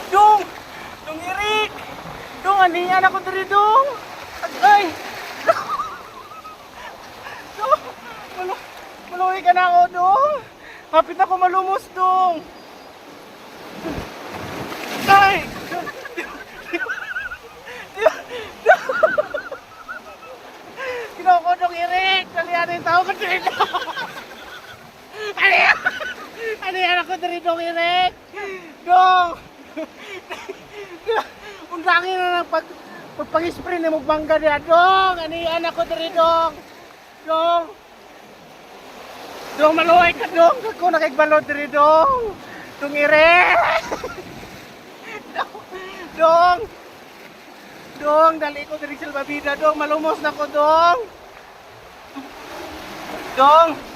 Dong! Dong Eric! Dong, anihan ako diri dong! Agay! Dong! Maluwi ka na ako dong! Hapit ako malumos dong! Ay! Kinoko dong Eric! Kalihan yung tao ko diri dong! Anihan ako diri dong Eric! Dong! Undangin na ng pag-spray na magbangga niya, dong! Anihan ako diri, dong! Dong! Dong, maluhay ka, dong! Ako nakikbalod diri, dong! Dong, ire! Dong! Dong, dali ko diri sa Bida, dong! Malumos na ko, dong! Dong!